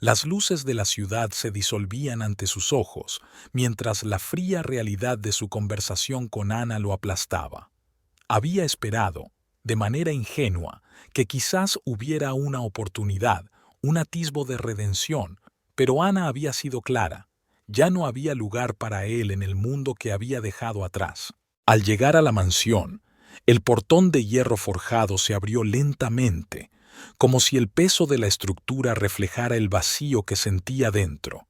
Las luces de la ciudad se disolvían ante sus ojos, mientras la fría realidad de su conversación con Ana lo aplastaba. Había esperado, de manera ingenua, que quizás hubiera una oportunidad, un atisbo de redención, pero Ana había sido clara. Ya no había lugar para él en el mundo que había dejado atrás. Al llegar a la mansión, el portón de hierro forjado se abrió lentamente, como si el peso de la estructura reflejara el vacío que sentía dentro.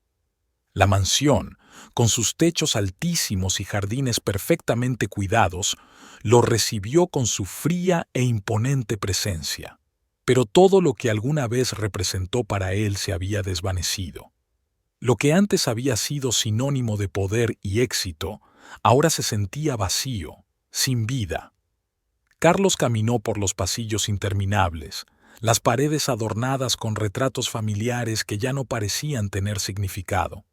La mansión, con sus techos altísimos y jardines perfectamente cuidados, lo recibió con su fría e imponente presencia. Pero todo lo que alguna vez representó para él se había desvanecido. Lo que antes había sido sinónimo de poder y éxito, ahora se sentía vacío, sin vida. Carlos caminó por los pasillos interminables, las paredes adornadas con retratos familiares que ya no parecían tener significado.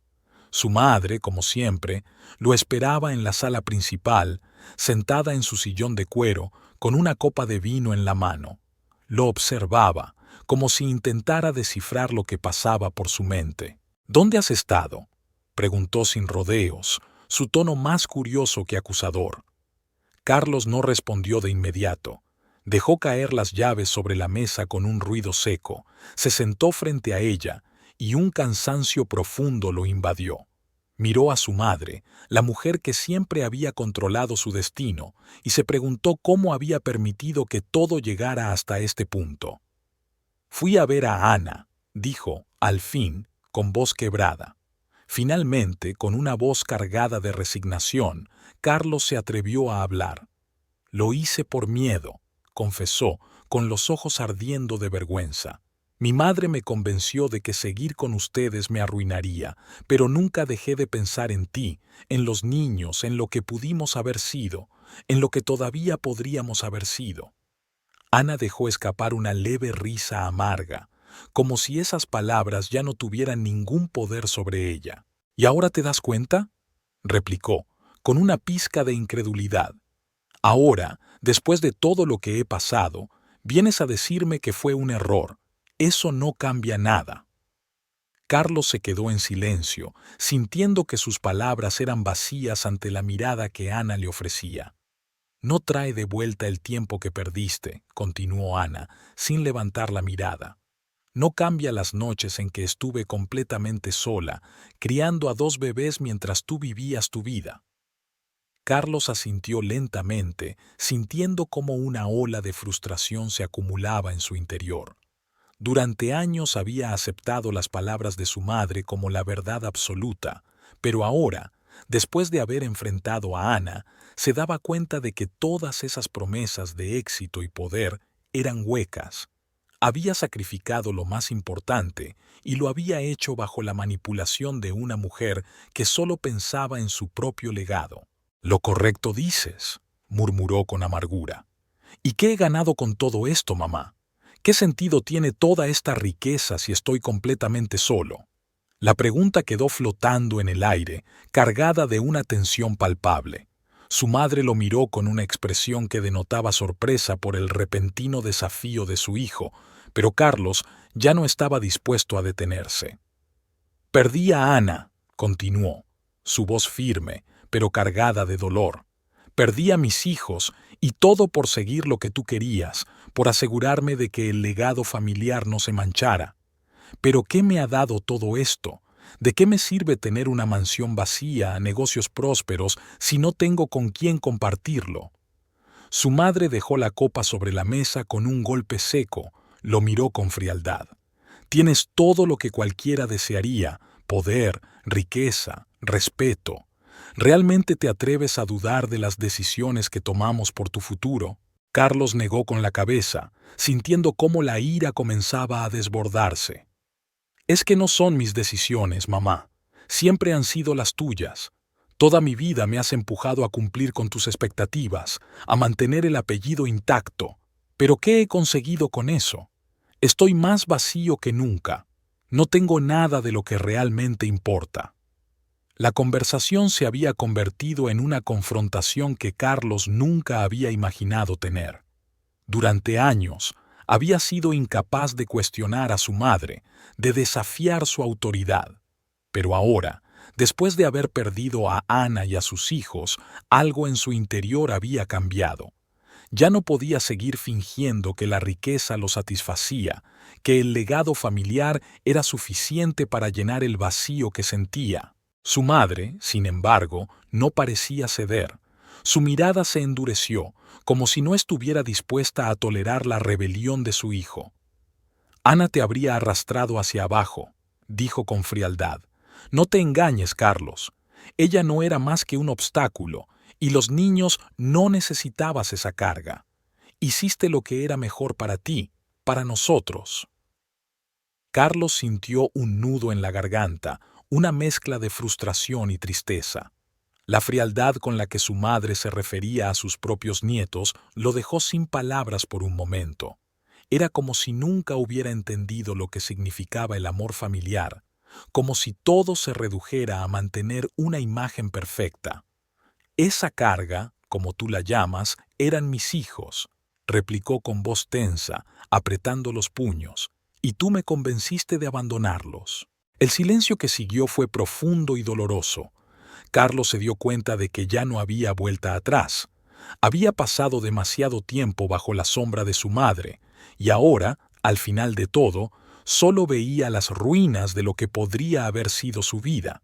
Su madre, como siempre, lo esperaba en la sala principal, sentada en su sillón de cuero, con una copa de vino en la mano. Lo observaba, como si intentara descifrar lo que pasaba por su mente. «¿Dónde has estado?», preguntó sin rodeos, su tono más curioso que acusador. Carlos no respondió de inmediato. Dejó caer las llaves sobre la mesa con un ruido seco, se sentó frente a ella y un cansancio profundo lo invadió. Miró a su madre, la mujer que siempre había controlado su destino, y se preguntó cómo había permitido que todo llegara hasta este punto. «Fui a ver a Ana», dijo, al fin, con voz quebrada. Finalmente, con una voz cargada de resignación, Carlos se atrevió a hablar. «Lo hice por miedo», confesó, con los ojos ardiendo de vergüenza. «Mi madre me convenció de que seguir con ustedes me arruinaría, pero nunca dejé de pensar en ti, en los niños, en lo que pudimos haber sido, en lo que todavía podríamos haber sido». Ana dejó escapar una leve risa amarga, como si esas palabras ya no tuvieran ningún poder sobre ella. «¿Y ahora te das cuenta?», replicó, con una pizca de incredulidad. «Ahora, después de todo lo que he pasado, vienes a decirme que fue un error. Eso no cambia nada». Carlos se quedó en silencio, sintiendo que sus palabras eran vacías ante la mirada que Ana le ofrecía. «No trae de vuelta el tiempo que perdiste», continuó Ana, sin levantar la mirada. «No cambia las noches en que estuve completamente sola, criando a 2 bebés mientras tú vivías tu vida». Carlos asintió lentamente, sintiendo cómo una ola de frustración se acumulaba en su interior. Durante años había aceptado las palabras de su madre como la verdad absoluta, pero ahora, después de haber enfrentado a Ana, se daba cuenta de que todas esas promesas de éxito y poder eran huecas. Había sacrificado lo más importante y lo había hecho bajo la manipulación de una mujer que solo pensaba en su propio legado. «Lo correcto dices», murmuró con amargura. «¿Y qué he ganado con todo esto, mamá? ¿Qué sentido tiene toda esta riqueza si estoy completamente solo?». La pregunta quedó flotando en el aire, cargada de una tensión palpable. Su madre lo miró con una expresión que denotaba sorpresa por el repentino desafío de su hijo, pero Carlos ya no estaba dispuesto a detenerse. «Perdí a Ana», continuó, su voz firme, pero cargada de dolor. «Perdí a mis hijos, y todo por seguir lo que tú querías, por asegurarme de que el legado familiar no se manchara. Pero ¿qué me ha dado todo esto? ¿De qué me sirve tener una mansión vacía, negocios prósperos, si no tengo con quién compartirlo?». Su madre dejó la copa sobre la mesa con un golpe seco, lo miró con frialdad. Tienes todo lo que cualquiera desearía: poder, riqueza, respeto. ¿Realmente te atreves a dudar de las decisiones que tomamos por tu futuro? Carlos negó con la cabeza, sintiendo cómo la ira comenzaba a desbordarse. Es que no son mis decisiones, mamá. Siempre han sido las tuyas. Toda mi vida me has empujado a cumplir con tus expectativas, a mantener el apellido intacto. ¿Pero qué he conseguido con eso? Estoy más vacío que nunca. No tengo nada de lo que realmente importa. La conversación se había convertido en una confrontación que Carlos nunca había imaginado tener. Durante años, había sido incapaz de cuestionar a su madre, de desafiar su autoridad. Pero ahora, después de haber perdido a Ana y a sus hijos, algo en su interior había cambiado. Ya no podía seguir fingiendo que la riqueza lo satisfacía, que el legado familiar era suficiente para llenar el vacío que sentía. Su madre, sin embargo, no parecía ceder. Su mirada se endureció, como si no estuviera dispuesta a tolerar la rebelión de su hijo. Ana te habría arrastrado hacia abajo, dijo con frialdad. No te engañes, Carlos. Ella no era más que un obstáculo, y los niños no necesitabas esa carga. Hiciste lo que era mejor para ti, para nosotros. Carlos sintió un nudo en la garganta, una mezcla de frustración y tristeza. La frialdad con la que su madre se refería a sus propios nietos lo dejó sin palabras por un momento. Era como si nunca hubiera entendido lo que significaba el amor familiar, como si todo se redujera a mantener una imagen perfecta. Esa carga, como tú la llamas, eran mis hijos, replicó con voz tensa, apretando los puños, y tú me convenciste de abandonarlos. El silencio que siguió fue profundo y doloroso. Carlos se dio cuenta de que ya no había vuelta atrás. Había pasado demasiado tiempo bajo la sombra de su madre, y ahora, al final de todo, solo veía las ruinas de lo que podría haber sido su vida.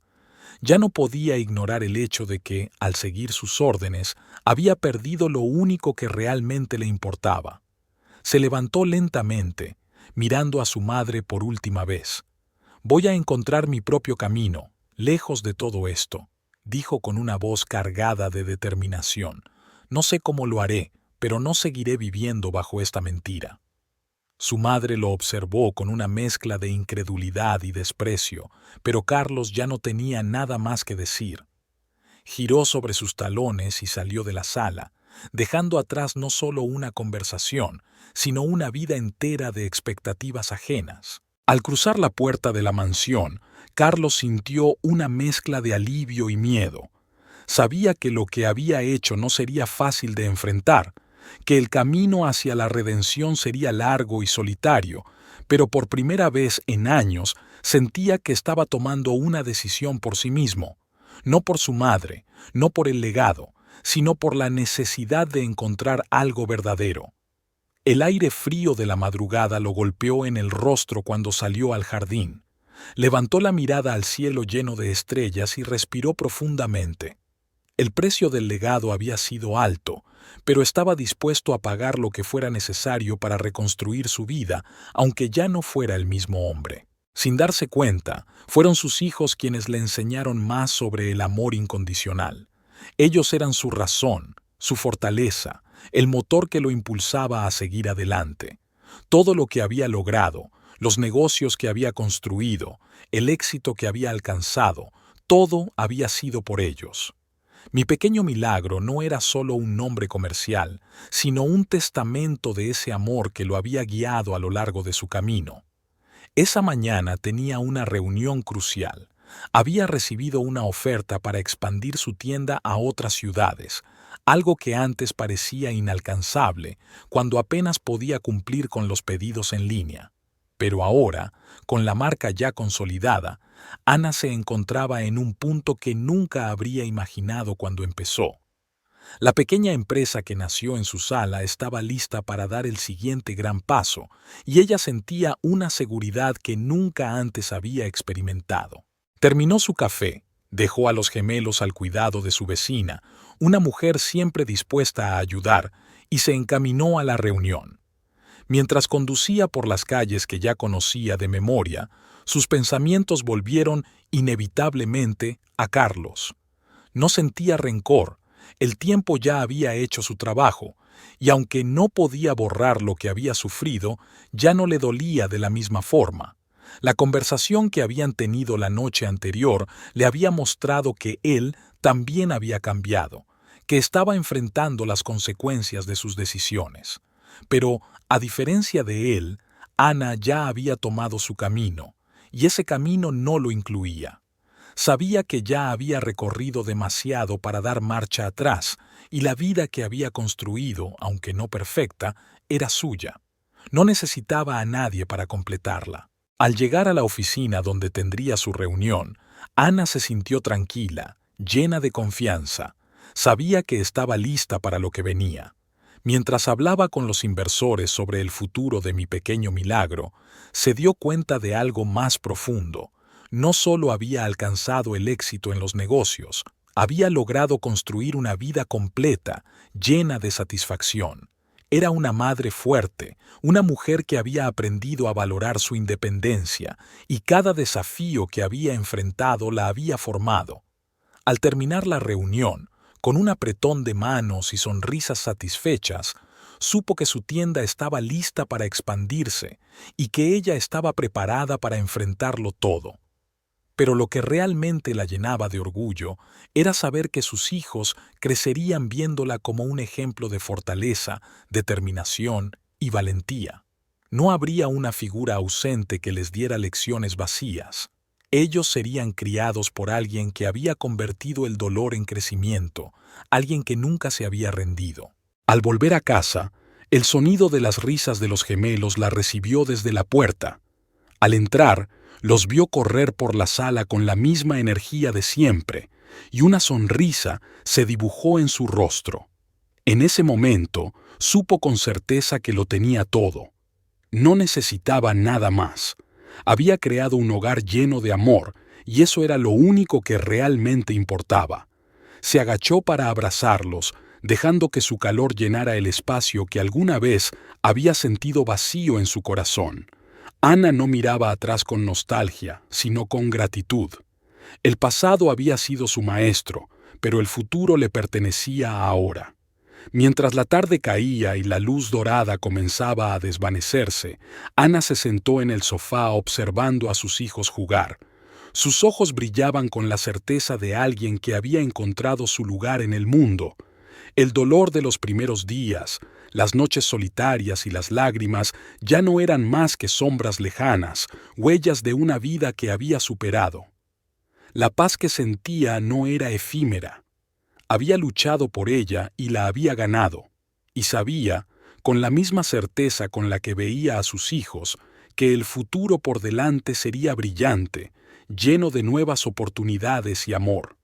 Ya no podía ignorar el hecho de que, al seguir sus órdenes, había perdido lo único que realmente le importaba. Se levantó lentamente, mirando a su madre por última vez. «Voy a encontrar mi propio camino, lejos de todo esto», dijo con una voz cargada de determinación. «No sé cómo lo haré, pero no seguiré viviendo bajo esta mentira». Su madre lo observó con una mezcla de incredulidad y desprecio, pero Carlos ya no tenía nada más que decir. Giró sobre sus talones y salió de la sala, dejando atrás no solo una conversación, sino una vida entera de expectativas ajenas. Al cruzar la puerta de la mansión, Carlos sintió una mezcla de alivio y miedo. Sabía que lo que había hecho no sería fácil de enfrentar, que el camino hacia la redención sería largo y solitario, pero por primera vez en años sentía que estaba tomando una decisión por sí mismo, no por su madre, no por el legado, sino por la necesidad de encontrar algo verdadero. El aire frío de la madrugada lo golpeó en el rostro cuando salió al jardín. Levantó la mirada al cielo lleno de estrellas y respiró profundamente. El precio del legado había sido alto, pero estaba dispuesto a pagar lo que fuera necesario para reconstruir su vida, aunque ya no fuera el mismo hombre. Sin darse cuenta, fueron sus hijos quienes le enseñaron más sobre el amor incondicional. Ellos eran su razón, su fortaleza, el motor que lo impulsaba a seguir adelante. Todo lo que había logrado, los negocios que había construido, el éxito que había alcanzado, todo había sido por ellos. Mi pequeño milagro no era solo un nombre comercial, sino un testamento de ese amor que lo había guiado a lo largo de su camino. Esa mañana tenía una reunión crucial. Había recibido una oferta para expandir su tienda a otras ciudades, algo que antes parecía inalcanzable, cuando apenas podía cumplir con los pedidos en línea. Pero ahora, con la marca ya consolidada, Ana se encontraba en un punto que nunca habría imaginado cuando empezó. La pequeña empresa que nació en su sala estaba lista para dar el siguiente gran paso, y ella sentía una seguridad que nunca antes había experimentado. Terminó su café, dejó a los gemelos al cuidado de su vecina, una mujer siempre dispuesta a ayudar, y se encaminó a la reunión. Mientras conducía por las calles que ya conocía de memoria, sus pensamientos volvieron inevitablemente a Carlos. No sentía rencor, el tiempo ya había hecho su trabajo, y aunque no podía borrar lo que había sufrido, ya no le dolía de la misma forma. La conversación que habían tenido la noche anterior le había mostrado que él también había cambiado, que estaba enfrentando las consecuencias de sus decisiones. Pero, a diferencia de él, Ana ya había tomado su camino, y ese camino no lo incluía. Sabía que ya había recorrido demasiado para dar marcha atrás, y la vida que había construido, aunque no perfecta, era suya. No necesitaba a nadie para completarla. Al llegar a la oficina donde tendría su reunión, Ana se sintió tranquila, llena de confianza. Sabía que estaba lista para lo que venía. Mientras hablaba con los inversores sobre el futuro de mi pequeño milagro, se dio cuenta de algo más profundo. No solo había alcanzado el éxito en los negocios, había logrado construir una vida completa, llena de satisfacción. Era una madre fuerte, una mujer que había aprendido a valorar su independencia, y cada desafío que había enfrentado la había formado. Al terminar la reunión, con un apretón de manos y sonrisas satisfechas, supo que su tienda estaba lista para expandirse y que ella estaba preparada para enfrentarlo todo. Pero lo que realmente la llenaba de orgullo era saber que sus hijos crecerían viéndola como un ejemplo de fortaleza, determinación y valentía. No habría una figura ausente que les diera lecciones vacías. Ellos serían criados por alguien que había convertido el dolor en crecimiento, alguien que nunca se había rendido. Al volver a casa, el sonido de las risas de los gemelos la recibió desde la puerta. Al entrar, los vio correr por la sala con la misma energía de siempre, y una sonrisa se dibujó en su rostro. En ese momento, supo con certeza que lo tenía todo. No necesitaba nada más. Había creado un hogar lleno de amor, y eso era lo único que realmente importaba. Se agachó para abrazarlos, dejando que su calor llenara el espacio que alguna vez había sentido vacío en su corazón. Ana no miraba atrás con nostalgia, sino con gratitud. El pasado había sido su maestro, pero el futuro le pertenecía ahora. Mientras la tarde caía y la luz dorada comenzaba a desvanecerse, Ana se sentó en el sofá observando a sus hijos jugar. Sus ojos brillaban con la certeza de alguien que había encontrado su lugar en el mundo. El dolor de los primeros días, las noches solitarias y las lágrimas ya no eran más que sombras lejanas, huellas de una vida que había superado. La paz que sentía no era efímera. Había luchado por ella y la había ganado, y sabía, con la misma certeza con la que veía a sus hijos, que el futuro por delante sería brillante, lleno de nuevas oportunidades y amor.